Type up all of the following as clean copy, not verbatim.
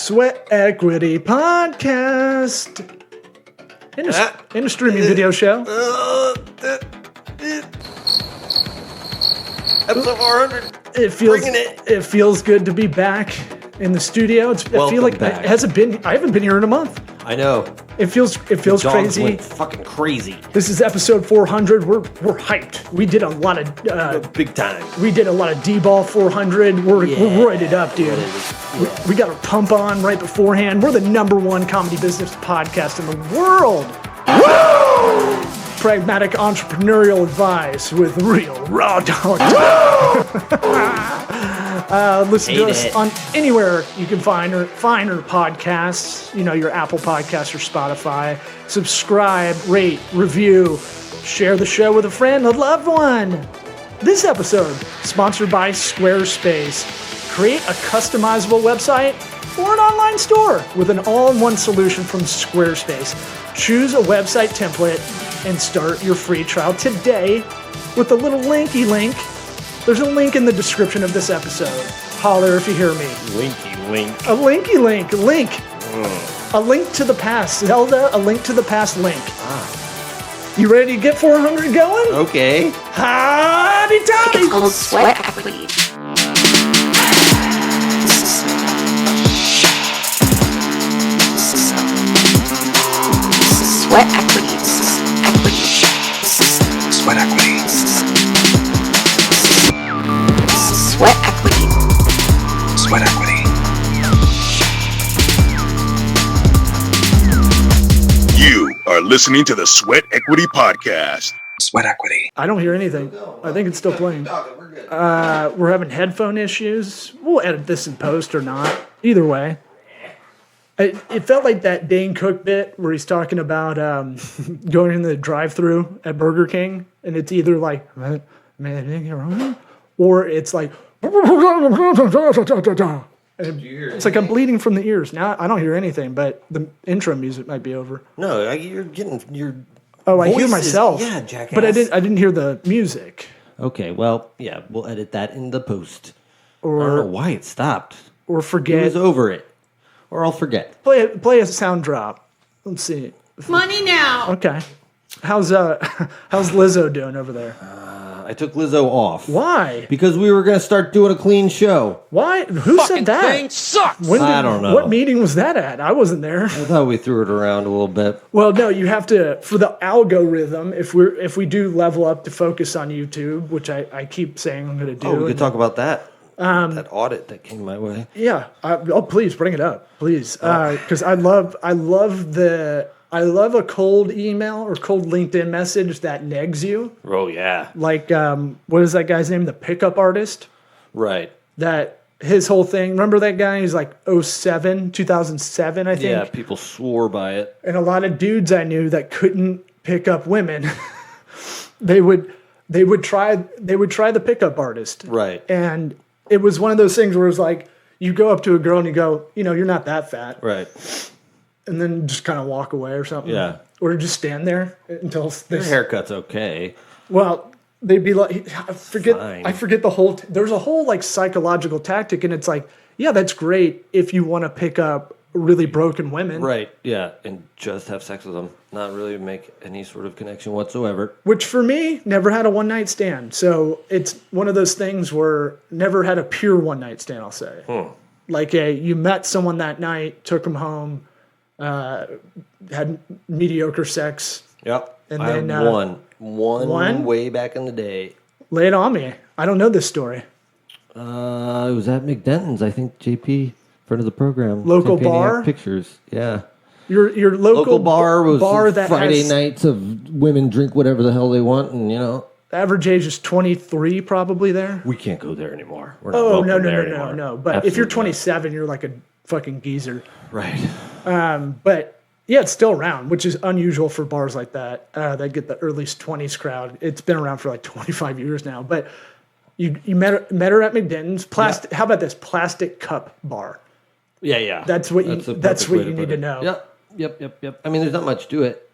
Sweat Equity Podcast. In a streaming video show. Episode 400. It feels good to be back in the studio. I feel like back. I haven't been here in a month. I know. It feels Dogs crazy. went fucking crazy. This is episode 400. We're hyped. We did a lot of Big time. we did a lot of D-ball 400. We're roided up, dude. We got our pump on right beforehand. We're the #1 comedy business podcast in the world. Woo! Pragmatic entrepreneurial advice with real raw dog. Listen to us on anywhere you can find our podcasts. You know, your Apple Podcasts or Spotify. Subscribe, rate, review, share the show with a friend, a loved one. This episode sponsored by Squarespace. Create a customizable website or an online store with an all-in-one solution from Squarespace. Choose a website template and start your free trial today with a little linky link. There's a link in the description of this episode. Holler if you hear me. Linky link. A linky link. Link. A link to the past. Zelda, a link to the past link. You ready to get 400 going? Okay. Howdy toddy. It's called sweat equity. Sweat equity. Sweat equity. Sweat equity. Sweat equity. You are listening to the Sweat Equity Podcast. Sweat equity. I don't hear anything. I think it's still playing. We're having headphone issues. We'll edit this in post or not. Either way. It felt like that Dane Cook bit where he's talking about going in the drive-thru at Burger King, and it's either like, or it's like, it's like I'm bleeding from the ears. Now I don't hear anything, but the intro music might be over. No, you're getting your. Oh, I hear voices. myself. Yeah, jackass. But I didn't hear the music. Okay, well, yeah, we'll edit that in the post. Or I don't know why it stopped. Or It forget. was over it. Or I'll forget. Play a sound drop. Let's see. Money now. Okay. How's Lizzo doing over there? I took Lizzo off. Why? Because we were going to start doing a clean show. Why? Who said that? Thing sucks. I don't know. What meeting was that at? I wasn't there. I thought we threw it around a little bit. Well, no, you have to for the algorithm. If we do level up to focus on YouTube, which I keep saying I'm going to do. Oh, we could talk about that. That audit that came my way. Yeah. Please bring it up, please, because I love a cold email or cold LinkedIn message that negs you. Oh, yeah. Like, what is that guy's name? The pickup artist. Right. That his whole thing. Remember that guy? He's like 2007, I think. Yeah, people swore by it. And a lot of dudes I knew that couldn't pick up women, they would try the pickup artist. Right. And it was one of those things where it was like you go up to a girl and you go, you're not that fat. Right. And then just kind of walk away or something. Yeah. Or just stand there until Your they haircut's okay. Well, they'd be like, I forget Fine. the whole, there's a whole like psychological tactic. And it's like, yeah, that's great if you want to pick up really broken women. Right, yeah. And just have sex with them. Not really make any sort of connection whatsoever. Which for me, never had a one night stand. So it's one of those things where never had a pure one night stand, I'll say. Like you met someone that night, took them home, had mediocre sex. Yep. And I then, had one way back in the day. Lay it on me. I don't know this story. It was at McDenton's, I think, JP, friend of the program. Local sent me bar? Pictures, yeah. Your local bar was that Friday has, nights of women drink whatever the hell they want, and average age is 23 probably there. we can't go there anymore. We're not Oh, welcome no. there anymore. But Absolutely if you're not. 27, you're like a fucking geezer. Right. But yeah, it's still around, which is unusual for bars like that. That get the early 20s crowd. It's been around for like 25 years now. But you met her at McDenton's. Plastic. How about this plastic cup bar? Yeah. That's what you need to know. Yep. I mean, there's not much to it.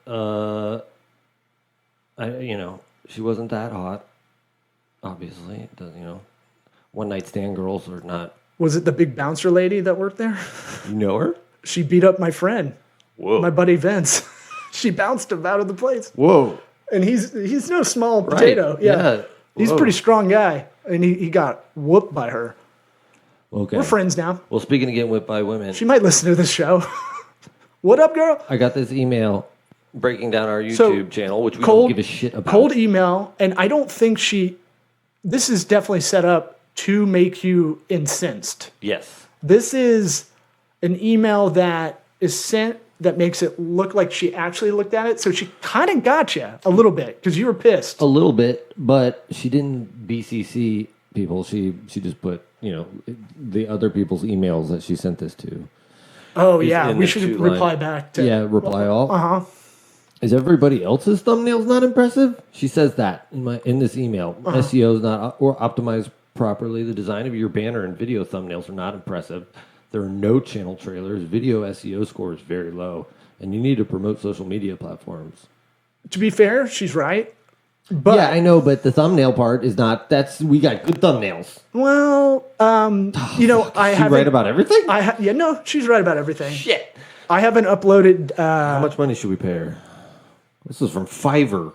She wasn't that hot. Obviously, one night stand girls are not Was it the big bouncer lady that worked there? You know her? She beat up my friend, Whoa. my buddy Vince. She bounced him out of the place. Whoa. And he's no small potato. Yeah. He's a pretty strong guy. And he got whooped by her. Okay. We're friends now. Well, speaking of getting whipped by women. She might listen to this show. What up, girl? I got this email breaking down our YouTube channel, which we don't give a shit about. Cold email, and I don't think this is definitely set up to make you incensed. Yes. This is an email that is sent that makes it look like she actually looked at it. So she kind of got you a little bit because you were pissed. A little bit, but she didn't BCC people. She just put, the other people's emails that she sent this to. Oh, yeah. We should reply back to. Yeah, reply all. Uh-huh. Is everybody else's thumbnails not impressive? She says that in this email. SEO is not or optimized properly. The design of your banner and video thumbnails are not impressive. There are no channel trailers. Video SEO score is very low, and you need to promote social media platforms. To be fair, she's right. But yeah, I know, but the thumbnail part is not. We got good thumbnails. Well, I She right about everything? No, she's right about everything. Shit. I haven't uploaded. How much money should we pay her? This is from Fiverr.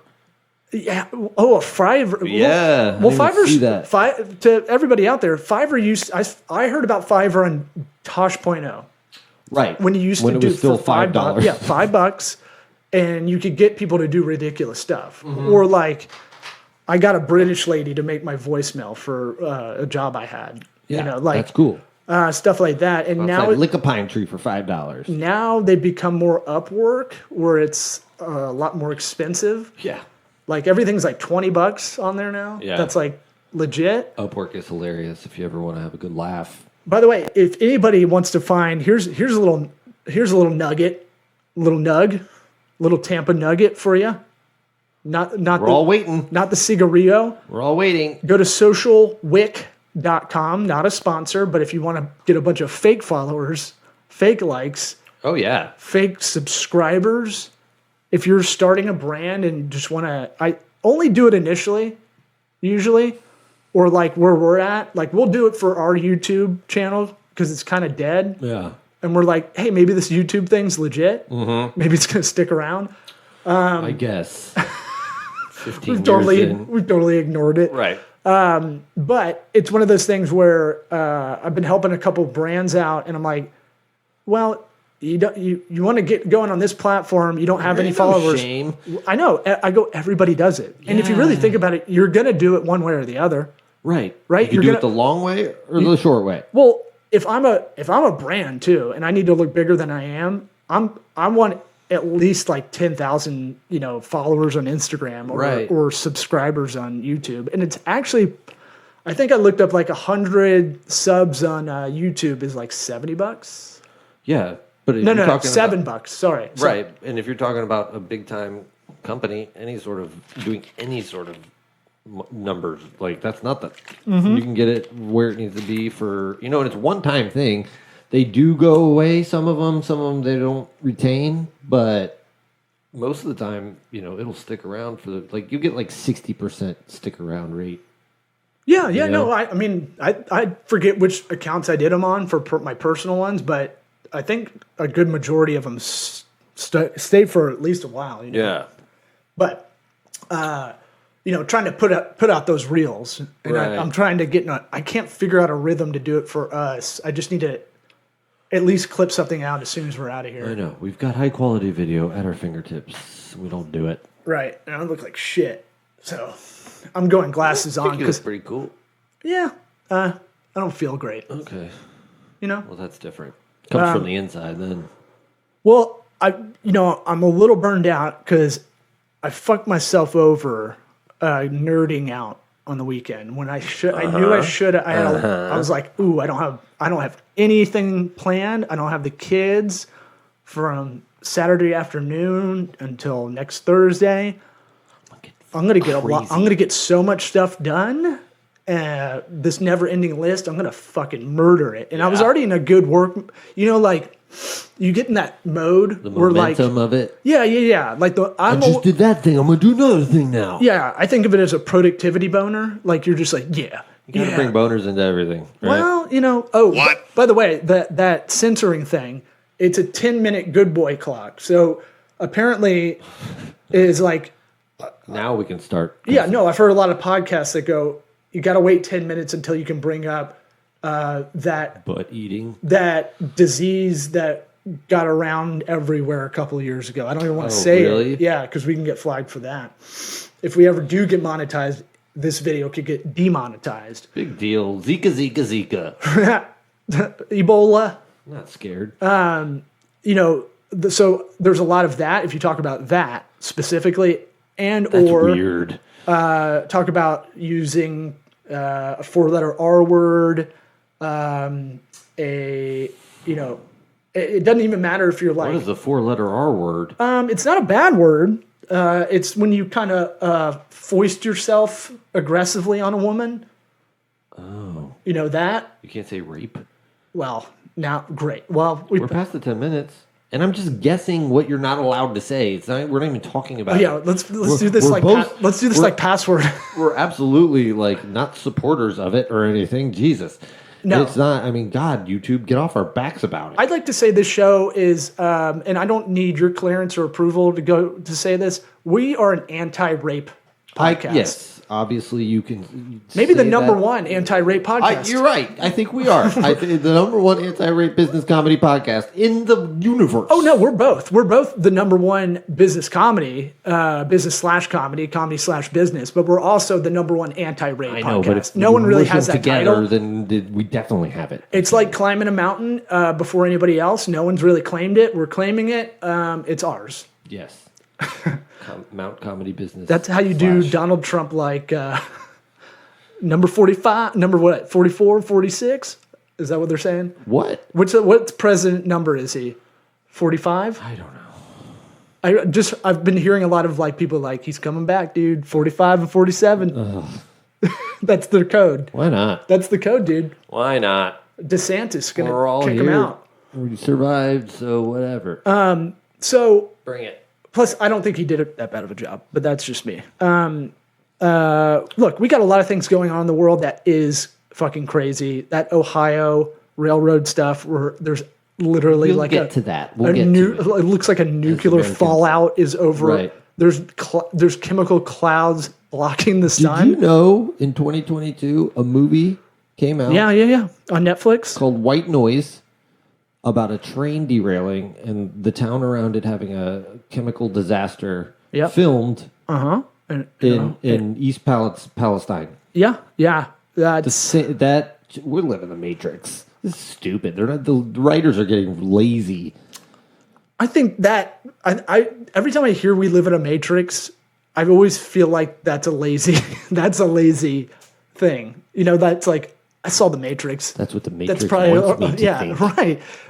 Yeah. Oh, a Fiverr. Yeah. Well, Fiverr's that. To everybody out there. Fiverr I heard about Fiverr on Tosh.0. Right. When you used to it do was still for $5. Yeah, $5, and you could get people to do ridiculous stuff. Mm-hmm. Or like, I got a British lady to make my voicemail for a job I had. Yeah, that's cool. Stuff like that. And now lick a pine tree for $5. Now they become more Upwork, where it's a lot more expensive. Yeah. Like everything's like $20 on there now. Yeah. That's like legit. Upwork is hilarious if you ever want to have a good laugh. By the way, if anybody wants to find here's a little nugget, little Tampa nugget for you. We're all waiting. Not the cigarillo. We're all waiting. Go to socialwick.com, not a sponsor, but if you want to get a bunch of fake followers, fake likes, oh yeah, fake subscribers. If you're starting a brand and just want to, I only do it initially, usually, or like where we're at. Like we'll do it for our YouTube channel because it's kind of dead. Yeah. And we're like, hey, maybe this YouTube thing's legit. Mm-hmm. Maybe it's going to stick around. I guess. 15 We've years totally ignored it. Right. But it's one of those things where I've been helping a couple brands out, and I'm like, well, you want to get going on this platform, you don't have any followers. Shame. I know. I go, everybody does it. And if you really think about it, you're going to do it one way or the other. Right. Right. You do it the long way or the short way. Well, if I'm a brand too, and I need to look bigger than I am, I want at least like 10,000, followers on Instagram or subscribers on YouTube. And it's actually, I think I looked up like 100 subs on YouTube is like $70. Yeah. But no, $7. Sorry. Right. And if you're talking about a big time company, doing any sort of numbers, like that's not that. Mm-hmm. You can get it where it needs to be for, and it's one time thing. They do go away. Some of them they don't retain, but most of the time, it'll stick around for you get like 60% stick around rate. Yeah. No, I mean, I forget which accounts I did them on for my personal ones, but I think a good majority of them stayed for at least a while. Yeah. But, trying to put out those reels. And right. I'm trying to get I can't figure out a rhythm to do it for us. I just need to at least clip something out as soon as we're out of here. I know. We've got high quality video at our fingertips. We don't do it. Right. And I look like shit. So I'm going glasses on. Because pretty cool. Yeah. I don't feel great. Okay. Well, that's different. Comes from the inside then. Well, I'm a little burned out because I fucked myself over nerding out on the weekend when I knew I should. I was like, ooh, I don't have anything planned. I don't have the kids from Saturday afternoon until next Thursday. I'm gonna get so much stuff done. This never-ending list, I'm gonna fucking murder it. And I was already in a good work. You get in that mode where momentum of it. Yeah. Like I just did that thing. I'm gonna do another thing now. Yeah, I think of it as a productivity boner. Like you're just like, yeah, You gotta bring boners into everything. Right? Well, What? By the way, that censoring thing, it's a 10-minute good boy clock. So apparently is like, now we can start. yeah, no, I've heard a lot of podcasts that go, you got to wait 10 minutes until you can bring up that disease that got around everywhere a couple of years ago. I don't even want to say it. Yeah, because we can get flagged for that. If we ever do get monetized, this video could get demonetized. Big deal. Zika. Ebola. I'm not scared. So there's a lot of that. If you talk about that specifically, That's weird. Talk about using a 4-letter R word, it doesn't even matter if you're like. What is the 4-letter R word? It's not a bad word. It's when you kind of foist yourself aggressively on a woman. Oh. You know that? You can't say rape? Well, now, great. Well, we're past the 10 minutes. And I'm just guessing what you're not allowed to say. It's not, we're not even talking about. Yeah, let's do this like password. We're absolutely like not supporters of it or anything. Jesus, no, it's not. I mean, God, YouTube, get off our backs about it. I'd like to say this show is, and I don't need your clearance or approval to say this. We are an anti-rape podcast. Yes. Obviously, you can maybe the number one anti-rape podcast. You're right. I think we are. I think the number one anti-rape business comedy podcast in the universe. Oh no, we're both. We're both the number one business comedy, business/comedy/business. But we're also the number one anti-rape podcast. I know, but if no one really has that together, title. Then we definitely have it. It's like climbing a mountain before anybody else. No one's really claimed it. We're claiming it. It's ours. Yes. Mount Comedy Business. That's how you do Donald Trump, like number 45, number what, 44, 46? Is that what they're saying? What? What president number is he? 45? I don't know. I've been hearing a lot of like people like, he's coming back, dude. 45 and 47. That's their code. Why not? That's the code, dude. Why not? DeSantis gonna kick him out. We survived, so whatever. So bring it. Plus, I don't think he did that bad of a job, but that's just me. Look, we got a lot of things going on in the world that is fucking crazy. That Ohio railroad stuff, where there's literally We'll get to it. It looks like a nuclear fallout is over. Right. There's chemical clouds blocking the sun. Did you know in 2022 a movie came out? Yeah, on Netflix called White Noise. About a train derailing and the town around it having a chemical disaster filmed in East Palestine. Yeah. That we're living in the Matrix. This is stupid. They're not. The writers are getting lazy. I think that I every time I hear we live in a Matrix, I always feel like that's a lazy thing. That's like, I saw the Matrix. That's what the Matrix that's probably, wants me to think.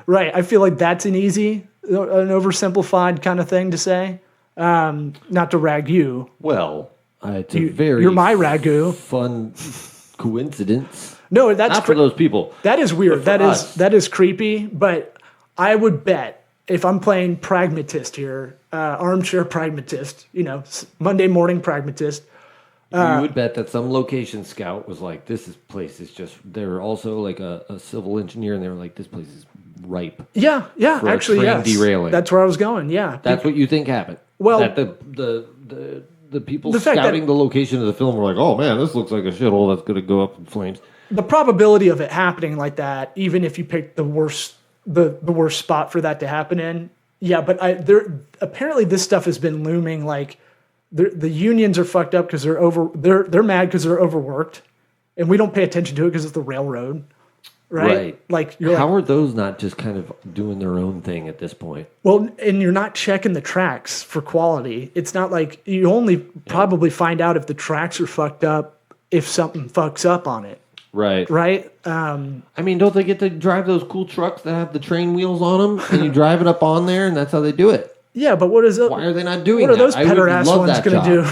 Right. I feel like that's an oversimplified kind of thing to say. Not to rag you. Well, it's you're my ragu. Fun coincidence. No, that's not for those people. That is weird. That is creepy. But I would bet if I'm playing pragmatist here, armchair pragmatist, Monday morning pragmatist. You would bet that some location scout was like, this place is just, they're also like a civil engineer, and they were like, this place is ripe. Yeah, actually, yes. Derailing. That's where I was going, yeah. That's what you think happened? Well, that the people scouting the location of the film were like, oh man, this looks like a shithole that's going to go up in flames. The probability of it happening like that, even if you pick the worst spot for that to happen in, yeah, but apparently this stuff has been looming like, the unions are fucked up because they're mad because they're overworked, and we don't pay attention to it because it's the railroad, right? Like, how are those not just kind of doing their own thing at this point? Well, and you're not checking the tracks for quality. It's not like you only probably find out if the tracks are fucked up if something fucks up on it. Right. I mean, don't they get to drive those cool trucks that have the train wheels on them, and you drive it up on there, and that's how they do it? Yeah, but what is it? Why are they not doing that? What are those petter ass ones going to do?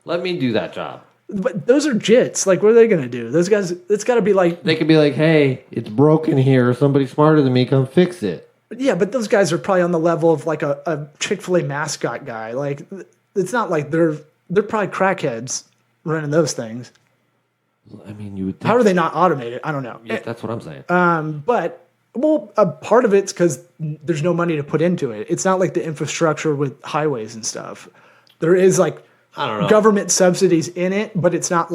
Let me do that job. But those are jits. Like, what are they going to do? Those guys, it's got to be like... They could be like, hey, it's broken here. Somebody smarter than me, come fix it. Yeah, but those guys are probably on the level of like a Chick-fil-A mascot guy. Like, it's not like they're probably crackheads running those things. I mean, you would think. How are they not automated? I don't know. Yeah, that's what I'm saying. But a part of it's because there's no money to put into it. It's not like the infrastructure with highways and stuff. There is like I don't know. government subsidies in it, but it's not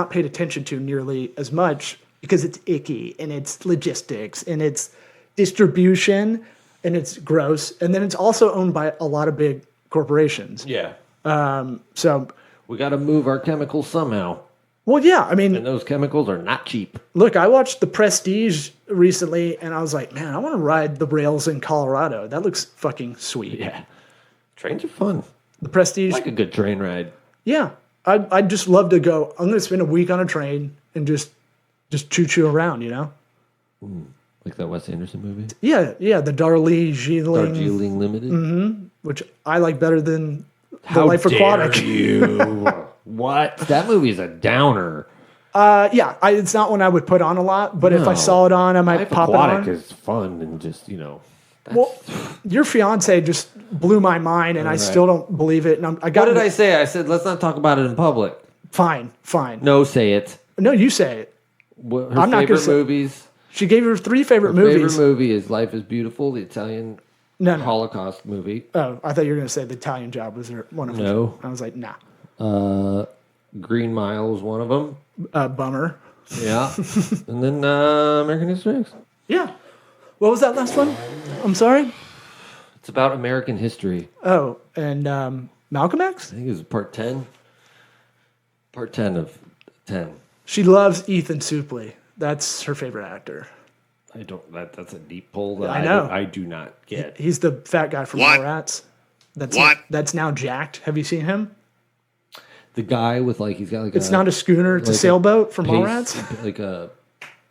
paid attention to nearly as much because it's icky and it's logistics and it's distribution and it's gross. And then it's also owned by a lot of big corporations. Yeah. So We got to move our chemicals somehow. well, yeah, I mean, And those chemicals are not cheap. look, I watched The Prestige recently, and I was like, man, I want to ride the rails in Colorado. That looks fucking sweet. Yeah. Trains are fun. The Prestige, Like a good train ride. yeah. I'd just love to go. I'm going to spend a week on a train and just choo-choo around, you know? Like that Wes Anderson movie. Yeah, the Darjeeling, Darjeeling Limited. which I like better than How The Life dare Aquatic. you? What? That movie's a downer. Yeah, it's not one I would put on a lot, but if I No. saw it on, I might Life pop Aquatic it on. is fun and just, Well, your fiance just blew my mind, and I still don't believe it. And I got What did I say? I said, let's not talk about it in public. Fine. No, say it. No, you say it. What, her I'm not gonna favorite say- movies. She gave her 3 favorite Her movies. favorite movie is Life is Beautiful, the Italian No. Holocaust movie. Oh, I thought you were going to say The Italian Job was one of them. No. I was like, nah. Green Mile was one of them. Bummer. Yeah. And then American History X. Yeah. What was that last one? I'm sorry. It's about American history. Oh, and Malcolm X? I think it was part 10. Part 10 of 10. She loves Ethan Suplee. That's her favorite actor. That's a deep pull that I know. I do not get. He's the fat guy from What? Mallrats. What? That's now jacked. Have you seen him? The guy with he's got like It's not a schooner. It's a like sailboat from pace- Mallrats. Like a,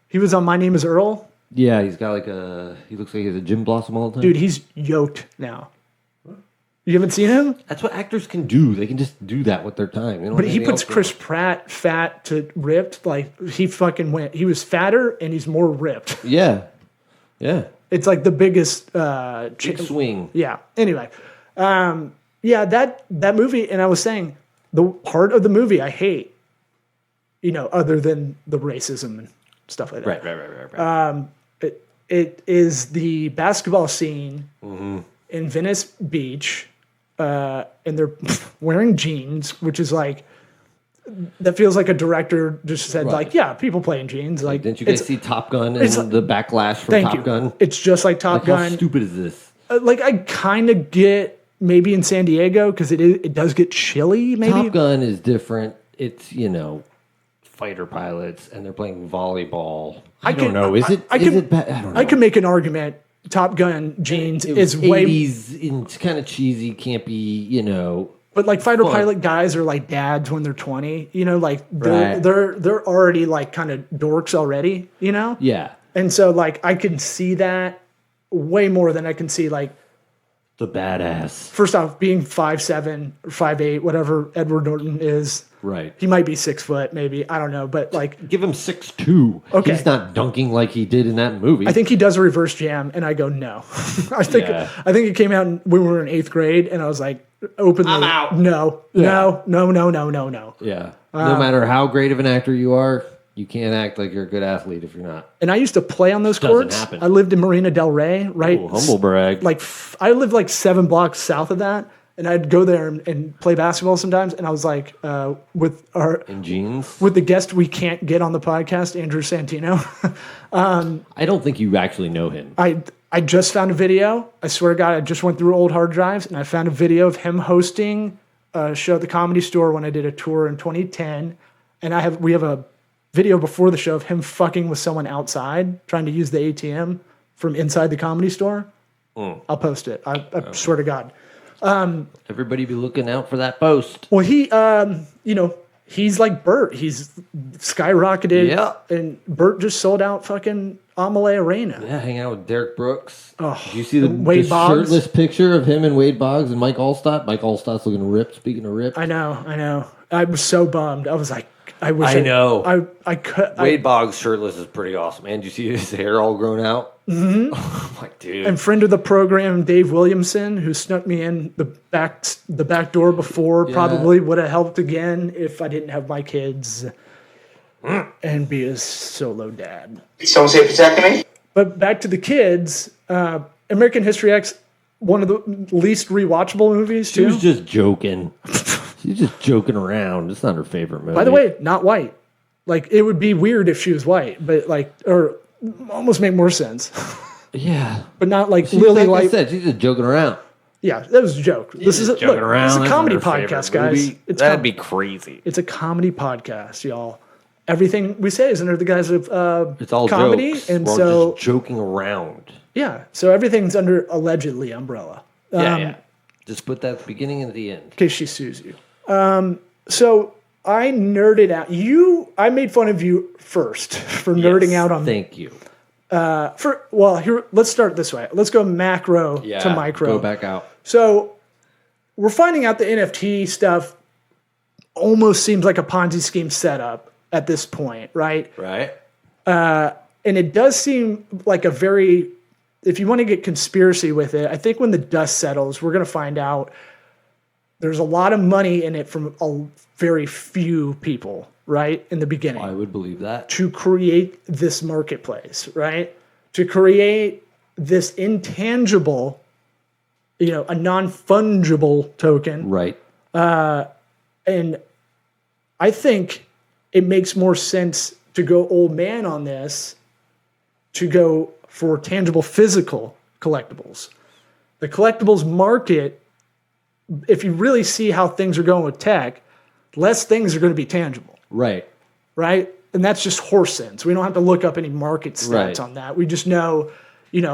He was on My Name is Earl. yeah, he's got he looks like he has a gym blossom all the time. Dude, he's yoked now. You haven't seen him? That's what actors can do. They can just do that with their time. They don't But have he anything puts else to Chris Pratt fat to ripped. Like, he fucking went. He was fatter and he's more ripped. do. Yeah. Yeah. It's like the biggest Big swing. Yeah. Anyway, yeah, that ut and I was saying the part of the movie I hate, other than the racism and stuff like that. Right. It is the basketball scene Mm-hmm. in Venice Beach, and they're wearing jeans, which is like that feels like a director just said Right. yeah, people play in jeans. Like, Didn't you guys see Top Gun and it's- the backlash from thank Top you. Gun? It's just like Top How Gun. stupid is this? Like, I kind of get maybe in San Diego because it does get chilly. Maybe Top Gun is different. It's fighter pilots and they're playing volleyball. I don't know. Is it? I is can- it bad? I don't know. I can make an argument. Top Gun jeans It is was way, 80s and it's kind of cheesy, campy. but like fighter fun. pilot guys are like dads when they're 20. Like Right. they're already like kind of dorks already. Yeah. And so like I can see that way more than I can see like The badass. first off being 5'7" or 5'8", whatever Edward Norton is. Right. He might be 6 foot, maybe, I don't know, but like Give him 6'2". Okay. He's not dunking like he did in that movie. I think he does a reverse jam, and I go no. I think it came out when we were in 8th grade, and I was like openly, I'm out. No. Yeah. No. Yeah. No matter how great of an actor you are, you can't act like you're a good athlete if you're not. And I used to play on those Doesn't courts. happen. I lived in Marina Del Rey, right? Ooh, humble brag. Like I lived like 7 blocks south of that, and I'd go there and play basketball sometimes. And I was like, with In jeans? the guest we can't get on the podcast, Andrew Santino. I don't think you actually know him. I just found a video. I swear to God, I just went through old hard drives, and I found a video of him hosting a show at the Comedy Store when I did a tour in 2010. And we have a video before the show of him fucking with someone outside trying to use the ATM from inside the Comedy Store. I'll post it. I swear to God. Everybody be looking out for that post. Well, he's like Bert. He's skyrocketed. Yeah. And Bert just sold out fucking Amelie Arena. Yeah, hanging out with Derek Brooks. Oh, Did you see the Wade Boggs. shirtless picture of him and Wade Boggs and Mike Allstott? Mike Allstott's looking ripped. Speaking of ripped. I know. I was so bummed. I was like, I wish I know. I could. Wade Boggs shirtless is pretty awesome, man. Did you see his hair all grown out? Mm-hmm. Oh, my dude. And friend of the program, Dave Williamson, who snuck me in the back door before, probably would have helped again if I didn't have my kids. and be a solo dad. Someone say vasectomy? But back to the kids, American History X, one of the least rewatchable movies, She too. was just joking. She's just joking around. It's not her favorite movie. By the way, not white. Like, it would be weird if she was white, but like, or almost make more sense. Yeah. But not like She's, Lily like I White. said, she's just joking around. Yeah, that was a joke. This is joking look, around. It's a That's comedy not her podcast, favorite guys. movie. It's That'd be crazy. It's a comedy podcast, y'all. Everything we say is under the guise of It's all comedy, jokes. and We're so just joking around. yeah, so everything's under allegedly umbrella. Yeah. Just put that at the beginning and at the end. In case she sues you. So I nerded out. I made fun of you first for nerding out on. Thank you. Here, let's start this way. Let's go macro to micro. Go back out. So we're finding out the NFT stuff almost seems like a Ponzi scheme setup at this point, right? Right. And it does seem like a very, if you want to get conspiracy with it, I think when the dust settles, we're going to find out there's a lot of money in it from a very few people, right? In the beginning. I would believe that. To create this marketplace, right? To create this intangible, a non-fungible token. Right. And I think it makes more sense to go old man on this, to go for tangible physical collectibles. The collectibles market, if you really see how things are going with tech, less things are going to be tangible. Right. Right? And that's just horse sense. We don't have to look up any market stats Right. on that. We just know, you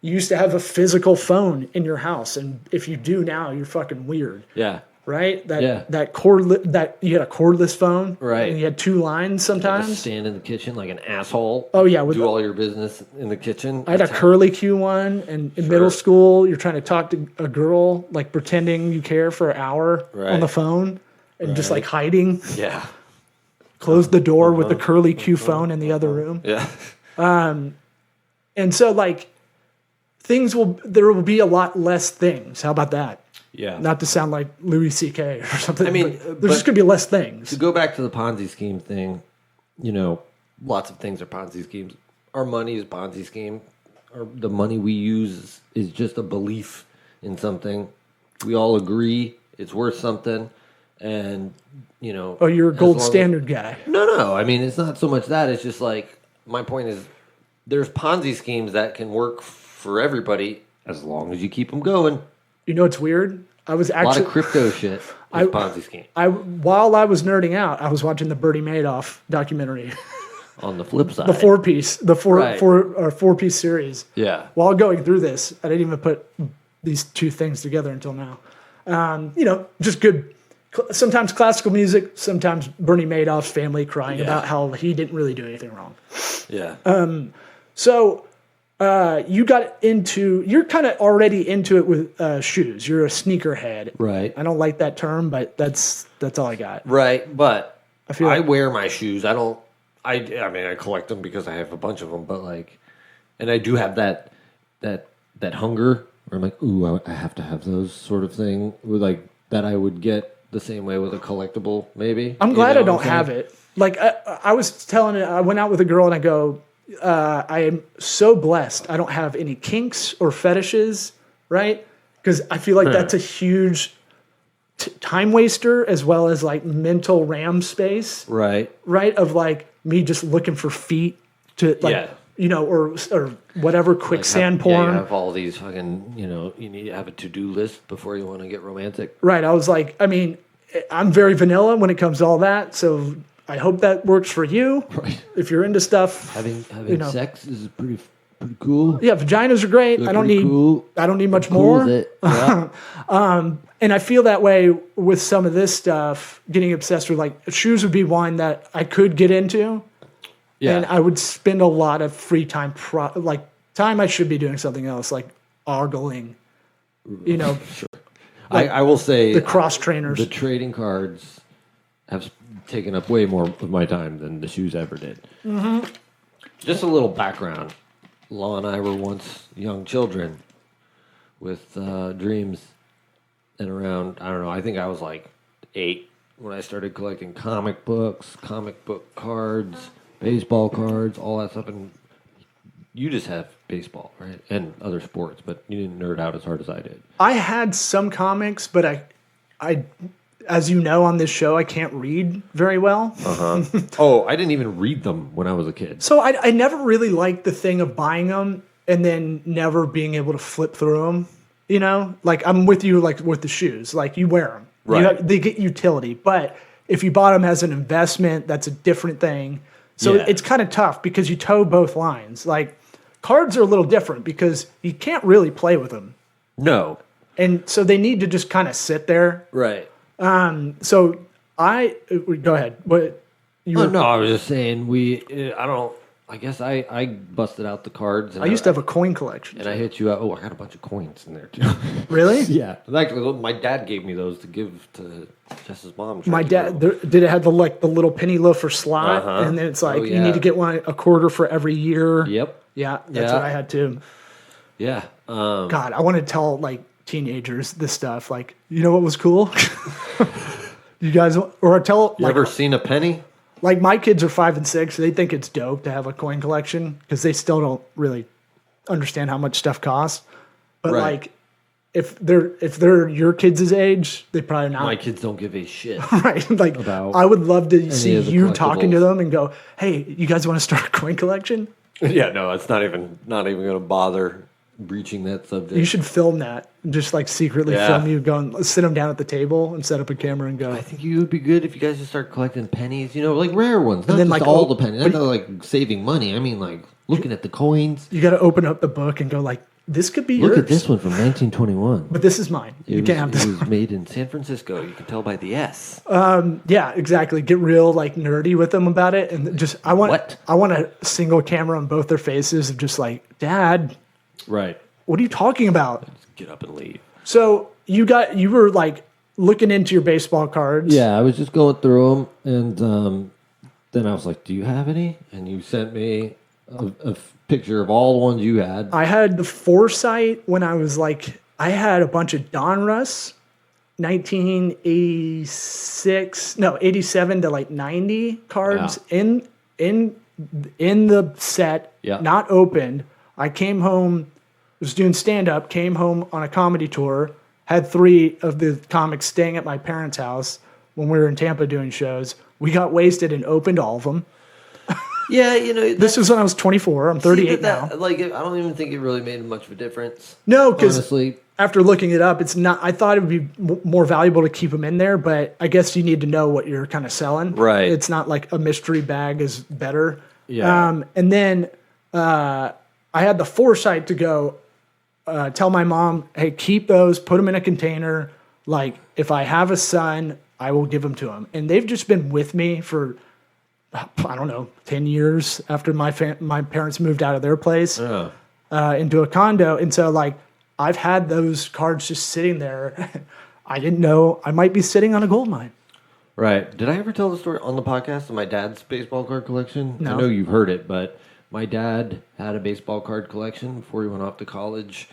used to have a physical phone in your house, and if you do now, you're fucking weird. Yeah. Right? That Yeah. that you had a cordless phone. Right. And you had 2 lines Just sometimes. stand in the kitchen like an asshole. Oh, yeah, Do all your business in the kitchen. I had a curly Q one, and in middle school, you're trying to talk to a girl, like pretending you care for an hour on Right. the phone, and just like hiding. Yeah. Close the door with the curly Q phone in the other room. Yeah. And so, like, there will be a lot less things. How about that? Yeah. Not to sound like Louis C.K. or something. I mean, but there's just going to be less things. To go back to the Ponzi scheme thing, lots of things are Ponzi schemes. Our money is Ponzi scheme. The money we use is just a belief in something. We all agree it's worth something, and Oh, you're a as gold long as- standard guy. No. I mean, it's not so much that. It's just like my point is, there's Ponzi schemes that can work for everybody as long as you keep them going. You know what's weird? I was A lot actually of crypto shit is Ponzi scheme. while I was nerding out, I was watching the Bernie Madoff documentary, On the flip side, the Right. four-piece series. yeah, While going through this, I didn't even put these two things together until now. Just good. Sometimes classical music, sometimes Bernie Madoff's family crying about how he didn't really do anything wrong. yeah. So you're kind of already into it with shoes. You're a sneakerhead. Right. I don't like that term, but that's all I got. Right, but I feel I like- wear my shoes. I don't. I mean, I collect them because I have a bunch of them. But and I do have that hunger where I'm like, ooh, I have to have those sort of thing. With that, I would get the same way with a collectible. Maybe. I'm glad I don't have it. Like I was telling it, I went out with a girl and I go, I am so blessed. I don't have any kinks or fetishes, right? Because I feel like that's a huge time waster as well as like mental RAM space, Right. right? Of like me just looking for feet to like, or whatever quicksand porn. You have all these fucking. You need to have a to-do list before you want to get romantic. Right. I was like, I mean, I'm very vanilla when it comes to all that. So I hope that works for you. Right. If you're into stuff, Having sex is pretty cool. yeah, vaginas are great. They're I don't pretty need, cool. I don't need much Cool more. with it. Yeah. And I feel that way with some of this stuff. Getting obsessed with like shoes would be one that I could get into, Yeah. and I would spend a lot of free time, time I should be doing something else, like ogling. I will say The cross trainers. The trading cards have taken up way more of my time than the shoes ever did. Mm-hmm. Just a little background. Law and I were once young children with dreams, and around, I don't know, I think I was like 8, when I started collecting comic books, comic book cards, baseball cards, all that stuff. And you just have baseball, right? And other sports, but you didn't nerd out as hard as I did. I had some comics, but I, as you know on this show, I can't read very well. Oh, I didn't even read them when I was a kid. So I never really liked the thing of buying them and then never being able to flip through them. You know, like I'm with you, like with the shoes, like you wear them, Right? They get utility. But if you bought them as an investment, that's a different thing. So Yeah. it's kind of tough because you toe both lines. Like cards are a little different because you can't really play with them, No. and so they need to just kind of sit there. Right. So go ahead. What you? Oh, no, I was just saying I guess I busted out the cards. And I used to have a coin collection. And I hit you out. Oh, I got a bunch of coins in there, too. Really? Yeah. Actually, my dad gave me those to give to Jess's mom. My dad did it have the little penny loafer slot, and then it's like you need to get a quarter for every year. Yep. Yeah, that's what I had too. Yeah. God, I want to tell like teenagers this stuff. Like, you know what was cool? You guys, or tell You like, ever seen a penny? like my kids are 5 and 6. They think it's dope to have a coin collection because they still don't really understand how much stuff costs. But Right. like, if they're your kids' age, they probably not. My kids don't give a shit. Right. Like, About I would love to see of the you talking to collectibles. them and go, hey, you guys want to start a coin collection? Yeah, no, it's not even going to bother breaching that subject. You should film that. Just like secretly Yeah. film you going, sit them down at the table and set up a camera and go. I think you would be good if you guys just start collecting pennies, like rare ones. Not then, just like, all oh, the pennies. Not like saving money. I mean, like looking at the coins. You got to open up the book and go like, this could be yours. Look at this one from 1921. But this is mine. You can't have this. It was made in San Francisco. You can tell by the S. Yeah, exactly. Get real like nerdy with them about it, and just I want What? a single camera on both their faces of just like, Dad, Right. what are you talking about? Just get up and leave. So you were like looking into your baseball cards. Yeah, I was just going through them, and then I was like, "Do you have any?" And you sent me a picture of all the ones you had. I had the foresight when I was like, I had a bunch of Donruss, 87 to like 90 cards in the set, Yeah. not opened. I came home, was doing stand up, came home on a comedy tour, had 3 of the comics staying at my parents' house when we were in Tampa doing shows. We got wasted and opened all of them. Yeah, This was when I was 24. I'm 38 now. Like, I don't even think it really made much of a difference. No, because Honestly, after looking it up, it's not. I thought it would be more valuable to keep them in there, but I guess you need to know what you're kind of selling. Right. It's not like a mystery bag is better. Yeah. And then I had the foresight to go tell my mom, hey, keep those, put them in a container. Like, if I have a son, I will give them to him. And they've just been with me for, I don't know, 10 years after my parents moved out of their place into a condo. And so, like, I've had those cards just sitting there. I didn't know I might be sitting on a gold mine. right. Did I ever tell the story on the podcast of my dad's baseball card collection? No. I know you've heard it, but my dad had a baseball card collection before he went off to college.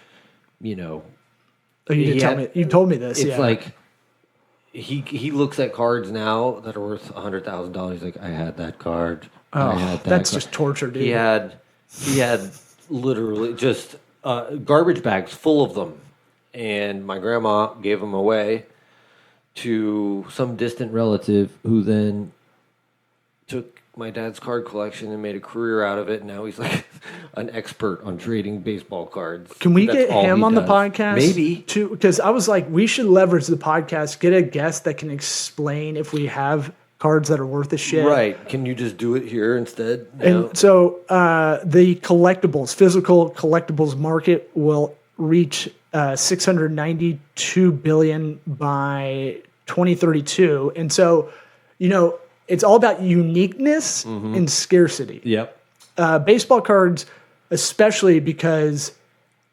Oh, you did tell me. You told me this. It's yeah. like he looks at cards now that are worth $100,000. He's like, I had that card. I had that that's card. just torture, dude. He had literally just garbage bags full of them, and my grandma gave them away to some distant relative who then took my dad's card collection and made a career out of it. And now he's like an expert on trading baseball cards. Can we That's get all him he on the does. podcast? Maybe. Too, because I was like, we should leverage the podcast, get a guest that can explain if we have cards that are worth a shit. Right. Can you just do it here instead? And so the physical collectibles market will reach $692 billion by 2032. And so, it's all about uniqueness and scarcity. Yep. Baseball cards, especially because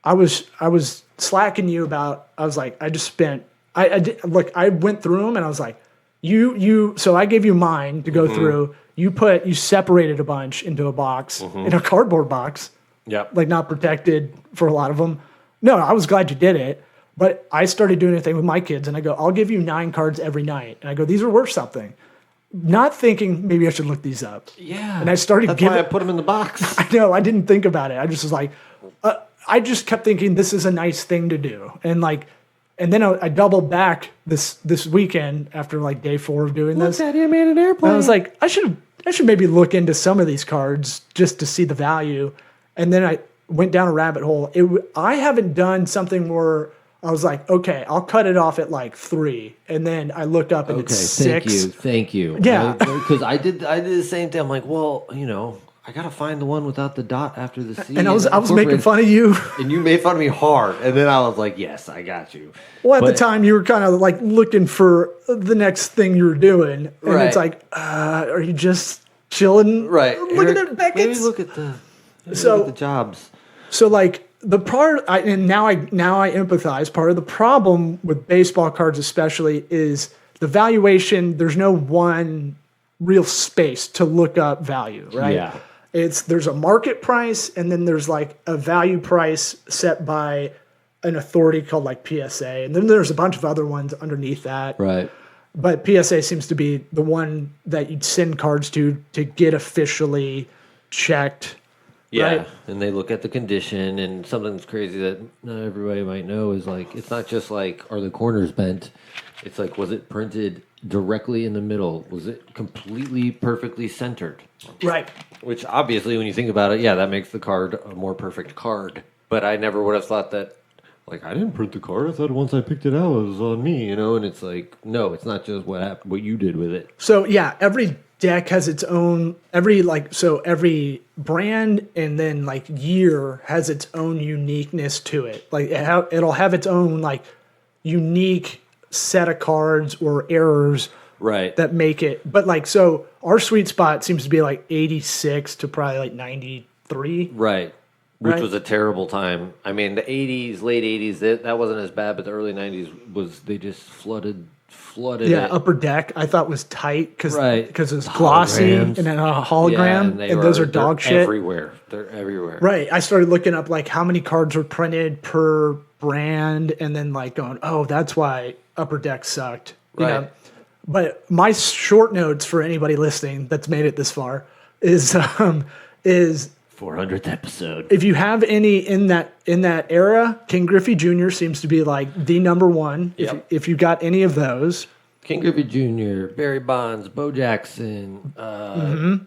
I was slacking you about. I was like, I just spent. I went through them and I was like, So I gave you mine to go through. You separated a bunch into a box in a cardboard box. Yep. Like not protected for a lot of them. No, I was glad you did it, But I started doing a thing with my kids, and I go, I'll give you 9 cards every night. And I go, these are worth something. Not thinking maybe I should look these up. Yeah. And I started That's why I put them in the box. I know, I didn't think about it. I just was like, I just kept thinking this is a nice thing to do. And then I doubled back this weekend after like day 4 of doing this. Daddy, I made an airplane. And I was like, I should maybe look into some of these cards just to see the value. And then I went down a rabbit hole. I haven't done something where I was like, okay, I'll cut it off at like 3, and then I looked up and it's 6. Thank you. Yeah, because I did the same thing. I'm like, well, I gotta find the one without the dot after the C. And I was making fun of you, and you made fun of me hard, and then I was like, yes, I got you. Well, at the time you were kind of like looking for the next thing you were doing, and right. It's like, are you just chilling? Right. Looking at Beckett's. Maybe look at the jobs. So like the part, and now I empathize. Part of the problem with baseball cards, especially, is the valuation. There's no one real space to look up value, right? Yeah. There's a market price, and then there's like a value price set by an authority called like PSA, and then there's a bunch of other ones underneath that. Right. But PSA seems to be the one that you'd send cards to get officially checked. Yeah, right? And they look at the condition, and something that's crazy that not everybody might know is like, it's not just like, are the corners bent? It's like, was it printed directly in the middle? Was it completely perfectly centered? Right. Which obviously, when you think about it, yeah, that makes the card a more perfect card. But I never would have thought that, like, I didn't print the card. I thought once I picked it out, it was on me, And it's like, no, it's not just what you did with it. So yeah, every deck has its own, every brand and then like year has its own uniqueness to it. Like it'll have its own like unique set of cards or errors right that make it. But like, so our sweet spot seems to be like 86 to probably like 93. Right. Which Right. was a terrible time. I mean, the 80s, late 80s, that wasn't as bad, but the early 90s they just flooded Yeah, it. Upper Deck I thought was tight because Right. it's glossy Holograms. and then a hologram, Yeah, and those are dog they're shit. everywhere. They're everywhere. Right. I started looking up like how many cards were printed per brand, and then like going, oh, that's why Upper Deck sucked. You Right. know? But my short notes for anybody listening that's made it this far is 400th episode. if you have any in that era, King Griffey Jr. seems to be like the number one. Yep. If you got any of those. King Griffey Jr., Barry Bonds, Bo Jackson, all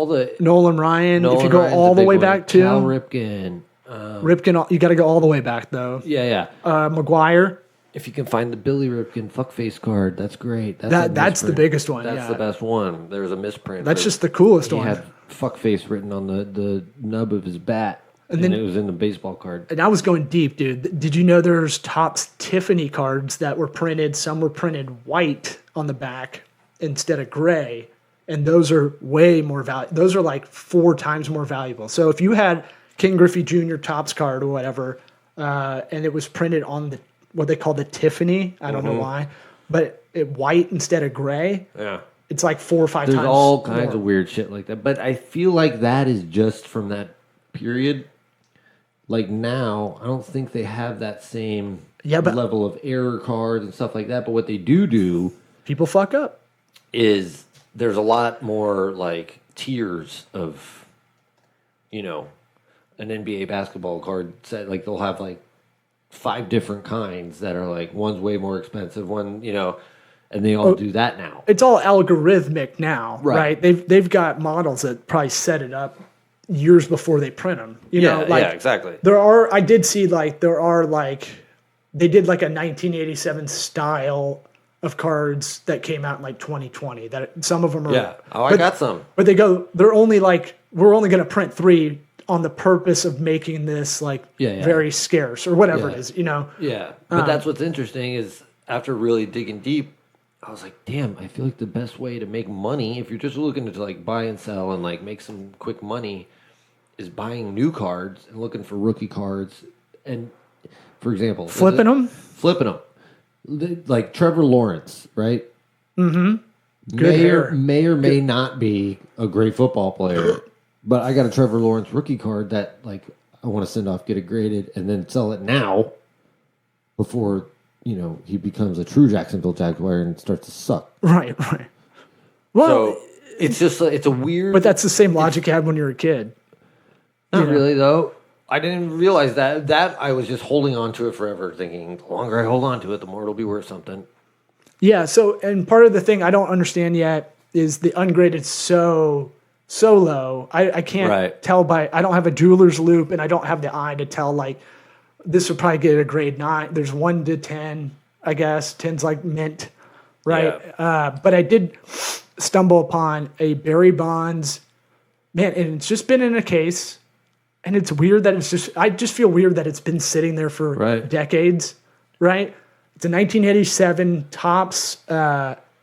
the Nolan Ryan. If you Nolan go Ryan's all a the big way one. back to Cal Ripken. Ripken, you got to go all the way back though. Yeah. McGuire. If you can find the Billy Ripken fuckface card, that's great. That's the misprint. biggest one. That's yeah. the best one. There's a misprint. That's just the coolest He one. had fuckface written on the nub of his bat, and then- it was in the baseball card. And I was going deep, dude. Did you know there's Topps Tiffany cards that were printed? Some were printed white on the back instead of gray, and those are way more valuable. Those are like 4 times more valuable. So if you had King Griffey Jr. Topps card or whatever, and it was printed on what they call the Tiffany, I don't know why, but white instead of gray, Yeah. it's like 4 or 5 There's times. all kinds more. of weird shit like that. But I feel like that is just from that period. Like now, I don't think they have that same level of error cards and stuff like that. But what they do People fuck up. is there's a lot more like tiers of, an NBA basketball card set. Like they'll have like 5 different kinds that are like, one's way more expensive, one, and they all do that now. It's all algorithmic now, Right. right? They've got models that probably set it up years before they print them. Yeah, exactly. I did see they did like a 1987 style of cards that came out in like 2020. That some of them are. Yeah. Oh, I got some. But they're only like, we're only going to print 3 on the purpose of making this very scarce or whatever it is, Yeah, but that's what's interesting is after really digging deep, I was like, damn, I feel like the best way to make money, if you're just looking to like buy and sell and like make some quick money, is buying new cards and looking for rookie cards. And for example, flipping them. Like Trevor Lawrence, right? Mm-hmm. Good hair. May or may not be a great football player. But I got a Trevor Lawrence rookie card that, like, I want to send off, get it graded, and then sell it now before, he becomes a true Jacksonville Jaguar and starts to suck. Right. Well, So it's just, it's a weird... but that's the same logic you had when you were a kid. Not really, though. I didn't realize that. That I was just holding on to it forever, thinking the longer I hold on to it, the more it'll be worth something. Yeah, so, and part of the thing I don't understand yet is the ungraded so low. I can't tell I don't have a jeweler's loop, and I don't have the eye to tell, like, this would probably get a grade 9. There's 1 to 10, I guess. 10's like mint, right? Yeah. But I did stumble upon a Barry Bonds, man, and it's just been in a case, and it's weird that I just feel weird that it's been sitting there for decades, right? It's a 1987 Topps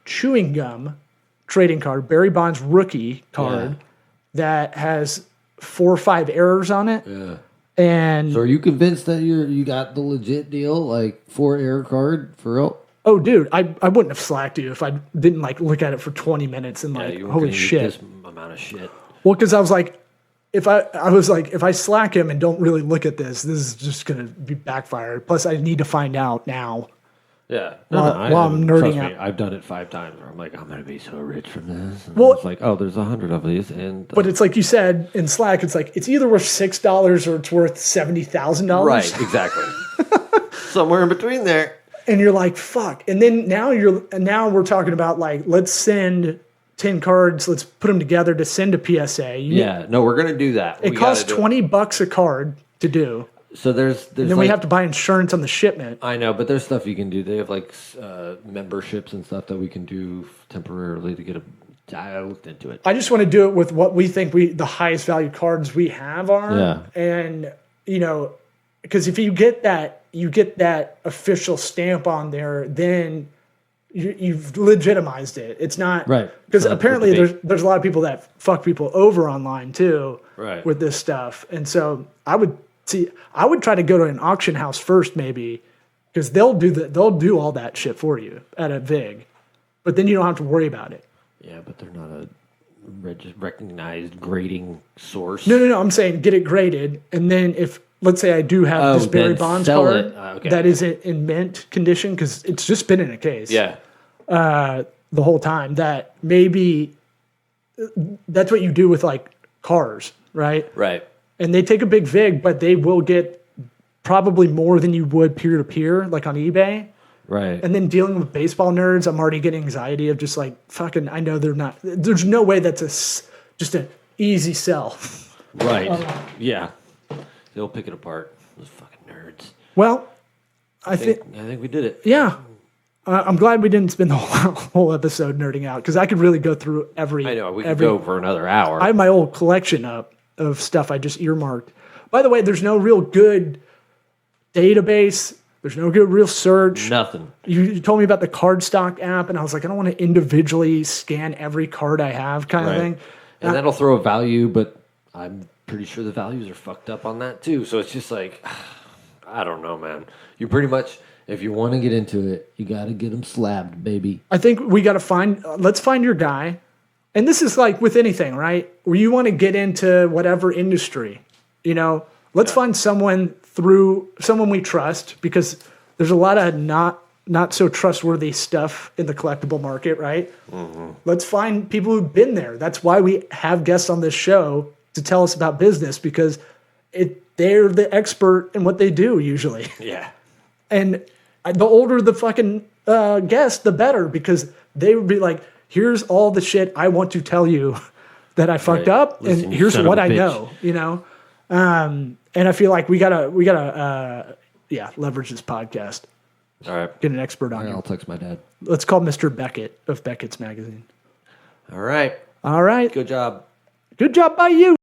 chewing gum trading card, Barry Bonds rookie card that has 4 or 5 errors on it. Yeah. And so are you convinced that you got the legit deal, like 4 error card for real? Oh, dude, I wouldn't have slacked you if I didn't like look at it for 20 minutes and like, holy shit. This amount of shit. Well, because I was like, if I slack him and don't really look at this is just gonna be backfired. Plus, I need to find out now. Yeah. While I'm nerding out. I've done it 5 times where I'm like, I'm gonna be so rich from this. And well, it's like, oh, there's 100 of these, and but it's like you said in Slack, it's like it's either worth $6 or it's worth $70,000. Right. Exactly. Somewhere in between there. And you're like, fuck. And then now we're talking about like, let's send 10 cards, let's put them together to send a PSA. No, we're gonna do that. It costs $20 a card to do. So there's and then we have to buy insurance on the shipment. I know, but there's stuff you can do. They have like memberships and stuff that we can do temporarily to get I looked into it. I just want to do it with what we think the highest value cards we have are. Yeah. And because if you get that official stamp on there, then you've legitimized it. It's not right, because apparently there's a lot of people that fuck people over online too, right, with this stuff. And so I would try to go to an auction house first, maybe, because they'll do all that shit for you at a VIG, but then you don't have to worry about it. Yeah, but they're not a recognized grading source. No. I'm saying get it graded, and then if let's say I do have this Barry Bonds card that is in mint condition because it's just been in a case. Yeah. The whole time that maybe that's what you do with like cars, right? Right. And they take a big VIG, but they will get probably more than you would peer to peer, like on eBay. Right. And then dealing with baseball nerds, I'm already getting anxiety of just like fucking. I know they're not. There's no way that's just an easy sell. Right. Yeah. They'll pick it apart. Those fucking nerds. Well, I think we did it. Yeah. I'm glad we didn't spend the whole episode nerding out because I could really go through every. I know we could go for another hour. I have my old collection up of stuff I just earmarked. By the way, there's no real good database. There's no good real search. Nothing. You told me about the Cardstock app, and I was like, I don't want to individually scan every card I have, kind of thing. And that'll throw a value, but I'm pretty sure the values are fucked up on that too. So it's just like, I don't know, man. You pretty much, if you want to get into it, you got to get them slabbed, baby. I think we got to let's find your guy. And this is like with anything, right? Where you want to get into whatever industry, let's find someone we trust because there's a lot of not so trustworthy stuff in the collectible market, right? Mm-hmm. Let's find people who've been there. That's why we have guests on this show to tell us about business because they're the expert in what they do usually. Yeah. And the older the fucking guest, the better because they would be like, here's all the shit I want to tell you that I fucked up, and here's what I know, And I feel like we gotta leverage this podcast. All right, get an expert on it. I'll text my dad. Let's call Mr. Beckett of Beckett's Magazine. All right. Good job. Good job by you.